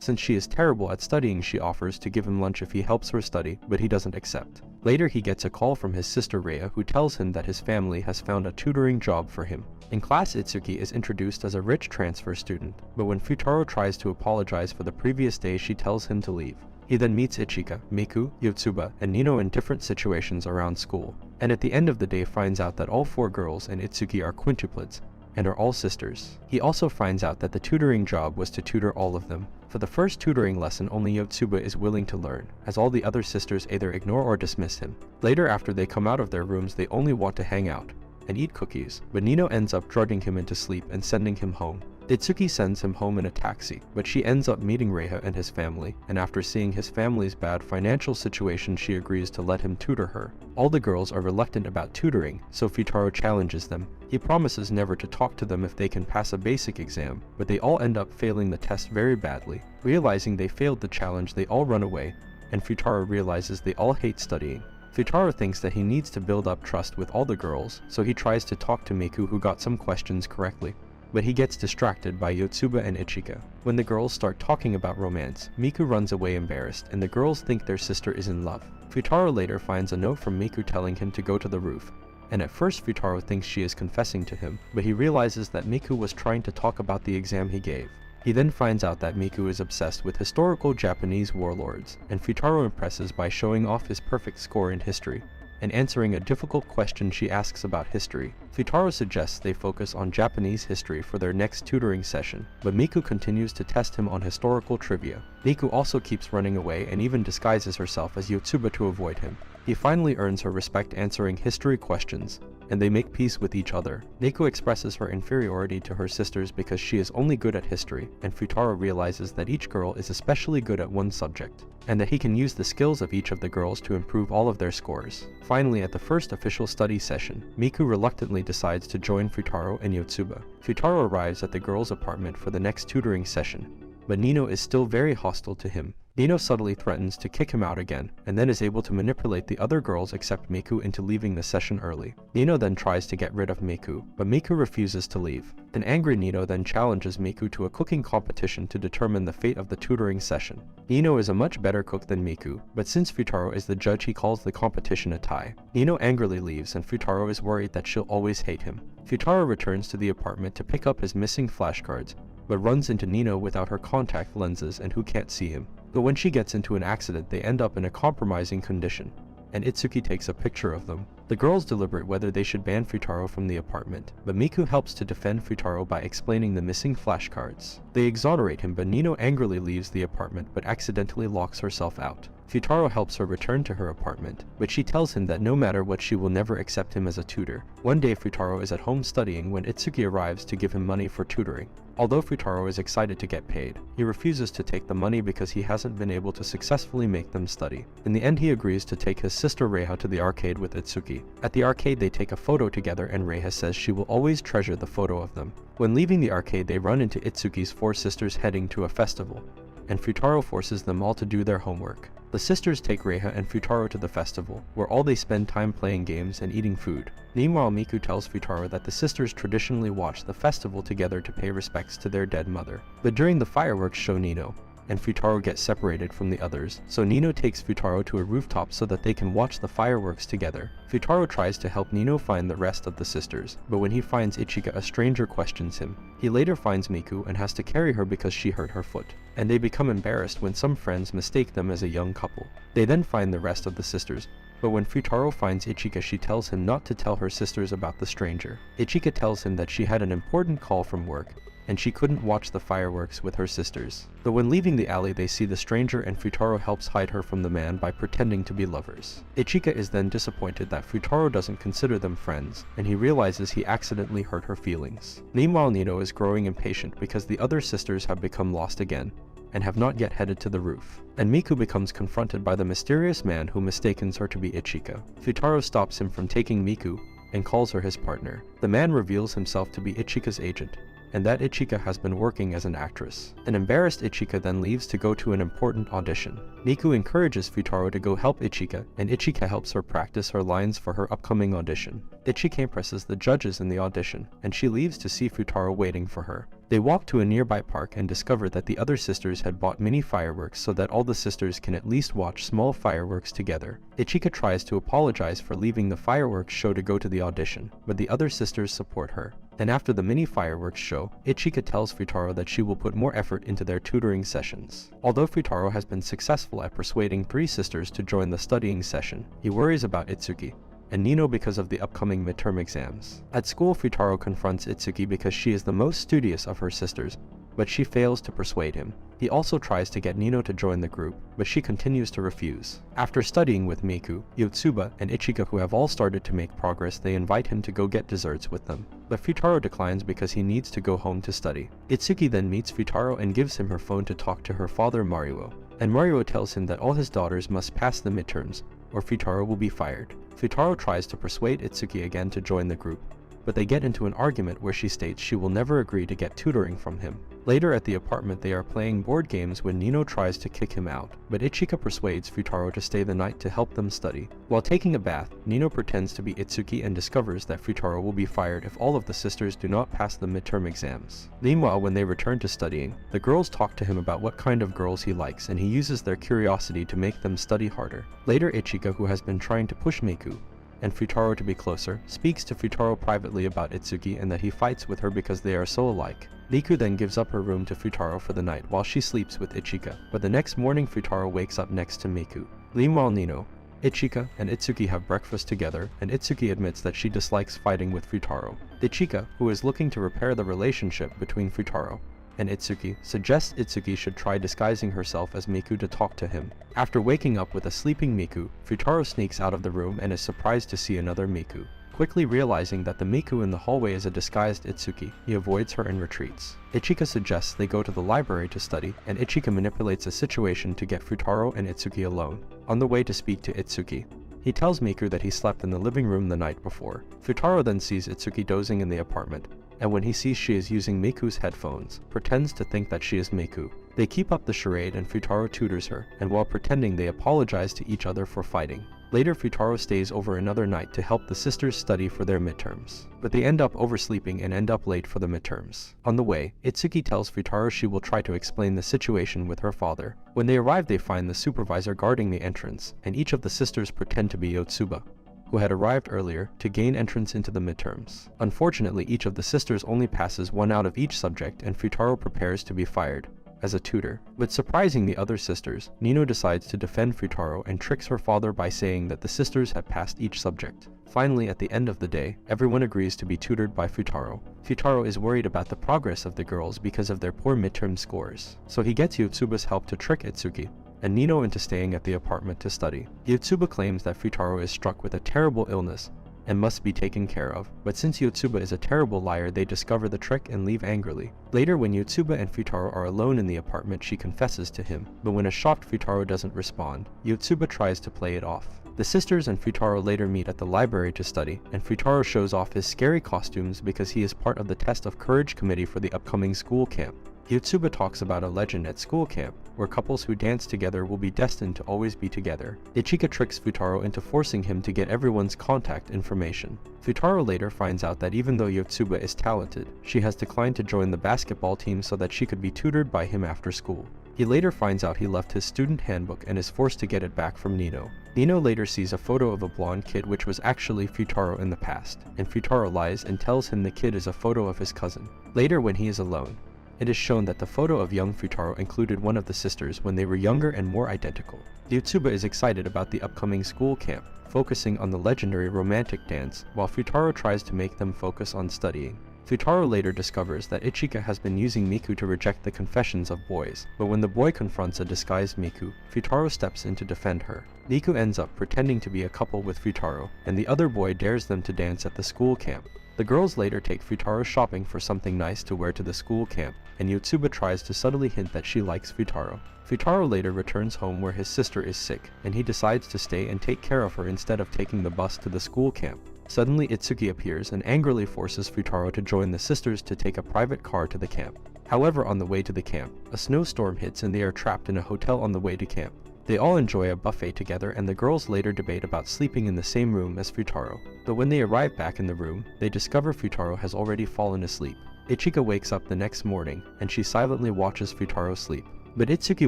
Since she is terrible at studying, she offers to give him lunch if he helps her study, but he doesn't accept. Later he gets a call from his sister Rhea, who tells him that his family has found a tutoring job for him. In class, Itsuki is introduced as a rich transfer student, but when Futaro tries to apologize for the previous day, she tells him to leave. He then meets Ichika, Miku, Yotsuba, and Nino in different situations around school, and at the end of the day finds out that all 4 girls and Itsuki are quintuplets, and are all sisters. He also finds out that the tutoring job was to tutor all of them. For the first tutoring lesson, only Yotsuba is willing to learn, as all the other sisters either ignore or dismiss him. Later, after they come out of their rooms, they only want to hang out and eat cookies, but Nino ends up drugging him into sleep and sending him home. Itsuki sends him home in a taxi, but she ends up meeting Rhea and his family, and after seeing his family's bad financial situation, she agrees to let him tutor her. All the girls are reluctant about tutoring, so Futaro challenges them. He promises never to talk to them if they can pass a basic exam, but they all end up failing the test very badly. Realizing they failed the challenge, they all run away, and Futaro realizes they all hate studying. Futaro thinks that he needs to build up trust with all the girls, so he tries to talk to Miku, who got some questions correctly. But he gets distracted by Yotsuba and Ichika. When the girls start talking about romance, Miku runs away embarrassed, and the girls think their sister is in love. Futaro later finds a note from Miku telling him to go to the roof, and at first Futaro thinks she is confessing to him, but he realizes that Miku was trying to talk about the exam he gave. He then finds out that Miku is obsessed with historical Japanese warlords, and Futaro impresses by showing off his perfect score in history and answering a difficult question she asks about history. Futaro suggests they focus on Japanese history for their next tutoring session, but Miku continues to test him on historical trivia. Miku also keeps running away and even disguises herself as Yotsuba to avoid him. He finally earns her respect answering history questions, and they make peace with each other. Miku expresses her inferiority to her sisters because she is only good at history, and Futaro realizes that each girl is especially good at one subject, and that he can use the skills of each of the girls to improve all of their scores. Finally, at the first official study session, Miku reluctantly decides to join Futaro and Yotsuba. Futaro arrives at the girls' apartment for the next tutoring session, but Nino is still very hostile to him. Nino subtly threatens to kick him out again, and then is able to manipulate the other girls except Miku into leaving the session early. Nino then tries to get rid of Miku, but Miku refuses to leave. An angry Nino then challenges Miku to a cooking competition to determine the fate of the tutoring session. Nino is a much better cook than Miku, but since Futaro is the judge, he calls the competition a tie. Nino angrily leaves, and Futaro is worried that she'll always hate him. Futaro returns to the apartment to pick up his missing flashcards, but runs into Nino without her contact lenses and who can't see him. But when she gets into an accident, they end up in a compromising condition, and Itsuki takes a picture of them. The girls deliberate whether they should ban Futaro from the apartment, but Miku helps to defend Futaro by explaining the missing flashcards. They exonerate him, but Nino angrily leaves the apartment but accidentally locks herself out. Futaro helps her return to her apartment, but she tells him that no matter what, she will never accept him as a tutor. One day Futaro is at home studying when Itsuki arrives to give him money for tutoring. Although Futaro is excited to get paid, he refuses to take the money because he hasn't been able to successfully make them study. In the end, he agrees to take his sister Rhea to the arcade with Itsuki. At the arcade, they take a photo together, and Rhea says she will always treasure the photo of them. When leaving the arcade, they run into Itsuki's 4 sisters heading to a festival, and Futaro forces them all to do their homework. The sisters take Rhea and Futaro to the festival, where all they spend time playing games and eating food. Meanwhile, Miku tells Futaro that the sisters traditionally watch the festival together to pay respects to their dead mother. But during the fireworks show, Nino and Futaro get separated from the others, so Nino takes Futaro to a rooftop so that they can watch the fireworks together. Futaro tries to help Nino find the rest of the sisters, but when he finds Ichika, a stranger questions him. He later finds Miku and has to carry her because she hurt her foot, and they become embarrassed when some friends mistake them as a young couple. They then find the rest of the sisters, but when Futaro finds Ichika, she tells him not to tell her sisters about the stranger. Ichika tells him that she had an important call from work, and she couldn't watch the fireworks with her sisters. But when leaving the alley, they see the stranger, and Futaro helps hide her from the man by pretending to be lovers. Ichika is then disappointed that Futaro doesn't consider them friends, and he realizes he accidentally hurt her feelings. Meanwhile, Nino is growing impatient because the other sisters have become lost again, and have not yet headed to the roof. And Miku becomes confronted by the mysterious man who mistakes her to be Ichika. Futaro stops him from taking Miku, and calls her his partner. The man reveals himself to be Ichika's agent, and that Ichika has been working as an actress. An embarrassed Ichika then leaves to go to an important audition. Miku encourages Futaro to go help Ichika, and Ichika helps her practice her lines for her upcoming audition. Ichika impresses the judges in the audition, and she leaves to see Futaro waiting for her. They walk to a nearby park and discover that the other sisters had bought mini fireworks so that all the sisters can at least watch small fireworks together. Ichika tries to apologize for leaving the fireworks show to go to the audition, but the other sisters support her. And after the mini fireworks show, Ichika tells Futaro that she will put more effort into their tutoring sessions. Although Futaro has been successful at persuading 3 sisters to join the studying session, he worries about Itsuki and Nino because of the upcoming midterm exams. At school, Futaro confronts Itsuki because she is the most studious of her sisters, but she fails to persuade him. He also tries to get Nino to join the group, but she continues to refuse. After studying with Miku, Yotsuba, and Ichika, who have all started to make progress, they invite him to go get desserts with them. But Futaro declines because he needs to go home to study. Itsuki then meets Futaro and gives him her phone to talk to her father Maruo. And Maruo tells him that all his daughters must pass the midterms, or Futaro will be fired. Futaro tries to persuade Itsuki again to join the group, but they get into an argument where she states she will never agree to get tutoring from him. Later at the apartment, they are playing board games when Nino tries to kick him out, but Ichika persuades Futaro to stay the night to help them study. While taking a bath, Nino pretends to be Itsuki and discovers that Futaro will be fired if all of the sisters do not pass the midterm exams. Meanwhile, when they return to studying, the girls talk to him about what kind of girls he likes, and he uses their curiosity to make them study harder. Later, Ichika, who has been trying to push Miku and Futaro to be closer, speaks to Futaro privately about Itsuki and that he fights with her because they are so alike. Miku then gives up her room to Futaro for the night while she sleeps with Ichika, but the next morning Futaro wakes up next to Miku. Meanwhile, Nino, Ichika, and Itsuki have breakfast together, and Itsuki admits that she dislikes fighting with Futaro. Ichika, who is looking to repair the relationship between Futaro and Itsuki, suggests Itsuki should try disguising herself as Miku to talk to him. After waking up with a sleeping Miku, Futaro sneaks out of the room and is surprised to see another Miku. Quickly realizing that the Miku in the hallway is a disguised Itsuki, he avoids her and retreats. Ichika suggests they go to the library to study, and Ichika manipulates a situation to get Futaro and Itsuki alone. On the way to speak to Itsuki, he tells Miku that he slept in the living room the night before. Futaro then sees Itsuki dozing in the apartment, and when he sees she is using Miku's headphones, pretends to think that she is Miku. They keep up the charade and Futaro tutors her, and while pretending they apologize to each other for fighting. Later, Futaro stays over another night to help the sisters study for their midterms, but they end up oversleeping and end up late for the midterms. On the way, Itsuki tells Futaro she will try to explain the situation with her father. When they arrive, they find the supervisor guarding the entrance, and each of the sisters pretend to be Yotsuba, who had arrived earlier, to gain entrance into the midterms. Unfortunately, each of the sisters only passes 1 out of each subject, and Futaro prepares to be fired as a tutor. But surprising the other sisters, Nino decides to defend Futaro and tricks her father by saying that the sisters had passed each subject. Finally, at the end of the day, everyone agrees to be tutored by Futaro. Futaro is worried about the progress of the girls because of their poor midterm scores, so he gets Yotsuba's help to trick Itsuki and Nino into staying at the apartment to study. Yotsuba claims that Futaro is struck with a terrible illness and must be taken care of, but since Yotsuba is a terrible liar, they discover the trick and leave angrily. Later, when Yotsuba and Futaro are alone in the apartment, she confesses to him, but when a shocked Futaro doesn't respond, Yotsuba tries to play it off. The sisters and Futaro later meet at the library to study, and Futaro shows off his scary costumes because he is part of the Test of Courage committee for the upcoming school camp. Yotsuba talks about a legend at school camp, where couples who dance together will be destined to always be together. Ichika tricks Futaro into forcing him to get everyone's contact information. Futaro later finds out that even though Yotsuba is talented, she has declined to join the basketball team so that she could be tutored by him after school. He later finds out he left his student handbook and is forced to get it back from Nino. Nino later sees a photo of a blonde kid which was actually Futaro in the past, and Futaro lies and tells him the kid is a photo of his cousin. Later, when he is alone, it is shown that the photo of young Futaro included one of the sisters when they were younger and more identical. Yotsuba is excited about the upcoming school camp, focusing on the legendary romantic dance, while Futaro tries to make them focus on studying. Futaro later discovers that Ichika has been using Miku to reject the confessions of boys, but when the boy confronts a disguised Miku, Futaro steps in to defend her. Miku ends up pretending to be a couple with Futaro, and the other boy dares them to dance at the school camp. The girls later take Futaro shopping for something nice to wear to the school camp, and Yotsuba tries to subtly hint that she likes Futaro. Futaro later returns home where his sister is sick, and he decides to stay and take care of her instead of taking the bus to the school camp. Suddenly, Itsuki appears and angrily forces Futaro to join the sisters to take a private car to the camp. However, on the way to the camp, a snowstorm hits and they are trapped in a hotel on the way to camp. They all enjoy a buffet together, and the girls later debate about sleeping in the same room as Futaro. But when they arrive back in the room, they discover Futaro has already fallen asleep. Ichika wakes up the next morning, and she silently watches Futaro sleep. But Itsuki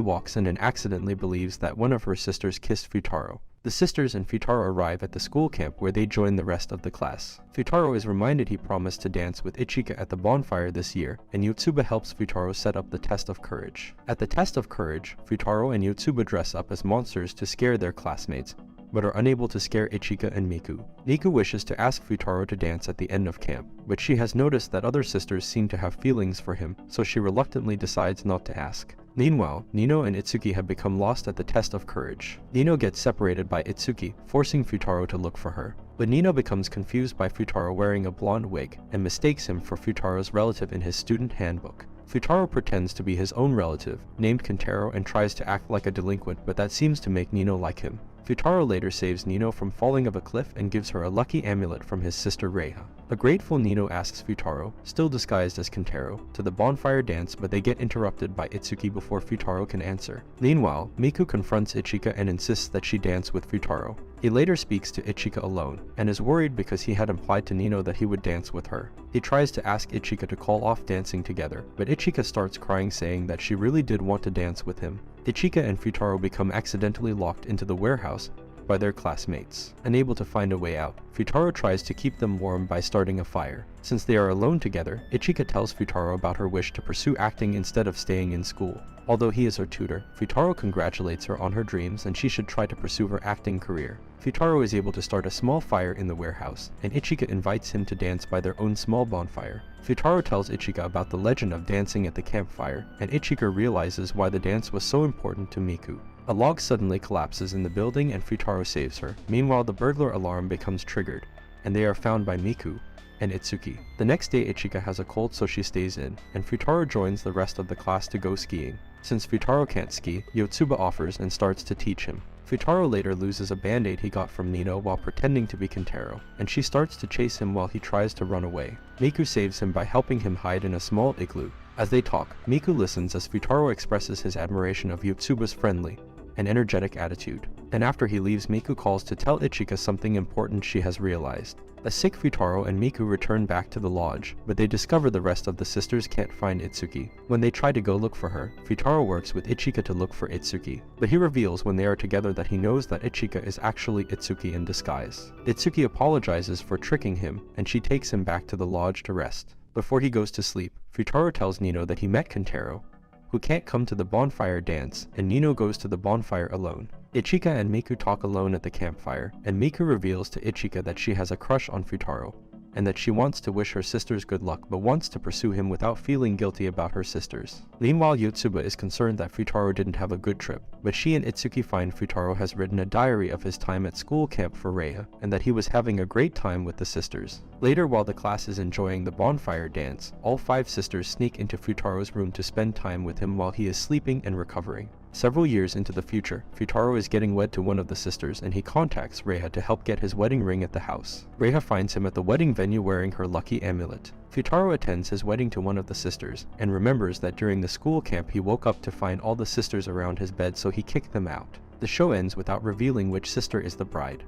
walks in and accidentally believes that one of her sisters kissed Futaro. The sisters and Futaro arrive at the school camp where they join the rest of the class. Futaro is reminded he promised to dance with Ichika at the bonfire this year, and Yotsuba helps Futaro set up the test of courage. At the test of courage, Futaro and Yotsuba dress up as monsters to scare their classmates, but are unable to scare Ichika and Miku. Miku wishes to ask Futaro to dance at the end of camp, but she has noticed that other sisters seem to have feelings for him, so she reluctantly decides not to ask. Meanwhile, Nino and Itsuki have become lost at the test of courage. Nino gets separated by Itsuki, forcing Futaro to look for her. But Nino becomes confused by Futaro wearing a blonde wig, and mistakes him for Futaro's relative in his student handbook. Futaro pretends to be his own relative, named Kentaro, and tries to act like a delinquent, but that seems to make Nino like him. Futaro later saves Nino from falling off a cliff and gives her a lucky amulet from his sister Reiha. A grateful Nino asks Futaro, still disguised as Kentaro, to the bonfire dance, but they get interrupted by Itsuki before Futaro can answer. Meanwhile, Miku confronts Ichika and insists that she dance with Futaro. He later speaks to Ichika alone, and is worried because he had implied to Nino that he would dance with her. He tries to ask Ichika to call off dancing together, but Ichika starts crying, saying that she really did want to dance with him. Ichika and Futaro become accidentally locked into the warehouse by their classmates. Unable to find a way out, Futaro tries to keep them warm by starting a fire. Since they are alone together, Ichika tells Futaro about her wish to pursue acting instead of staying in school. Although he is her tutor, Futaro congratulates her on her dreams and she should try to pursue her acting career. Futaro is able to start a small fire in the warehouse, and Ichika invites him to dance by their own small bonfire. Futaro tells Ichika about the legend of dancing at the campfire, and Ichika realizes why the dance was so important to Miku. A log suddenly collapses in the building and Futaro saves her. Meanwhile, the burglar alarm becomes triggered, and they are found by Miku and Itsuki. The next day, Ichika has a cold, so she stays in, and Futaro joins the rest of the class to go skiing. Since Futaro can't ski, Yotsuba offers and starts to teach him. Futaro later loses a band-aid he got from Nino while pretending to be Kentaro, and she starts to chase him while he tries to run away. Miku saves him by helping him hide in a small igloo. As they talk, Miku listens as Futaro expresses his admiration of Yotsuba's friendly and energetic attitude. And after he leaves, Miku calls to tell Ichika something important she has realized. A sick Futaro and Miku return back to the lodge, but they discover the rest of the sisters can't find Itsuki. When they try to go look for her, Futaro works with Ichika to look for Itsuki, but he reveals when they are together that he knows that Ichika is actually Itsuki in disguise. Itsuki apologizes for tricking him, and she takes him back to the lodge to rest. Before he goes to sleep, Futaro tells Nino that he met Kentaro, who can't come to the bonfire dance, and Nino goes to the bonfire alone. Ichika and Miku talk alone at the campfire, and Miku reveals to Ichika that she has a crush on Futaro, and that she wants to wish her sisters good luck but wants to pursue him without feeling guilty about her sisters. Meanwhile, Yotsuba is concerned that Futaro didn't have a good trip, but she and Itsuki find Futaro has written a diary of his time at school camp for Reiha, and that he was having a great time with the sisters. Later, while the class is enjoying the bonfire dance, all 5 sisters sneak into Futaro's room to spend time with him while he is sleeping and recovering. Several years into the future, Futaro is getting wed to one of the sisters, and he contacts Reiha to help get his wedding ring at the house. Reiha finds him at the wedding venue wearing her lucky amulet. Futaro attends his wedding to one of the sisters, and remembers that during the school camp he woke up to find all the sisters around his bed, so he kicked them out. The show ends without revealing which sister is the bride.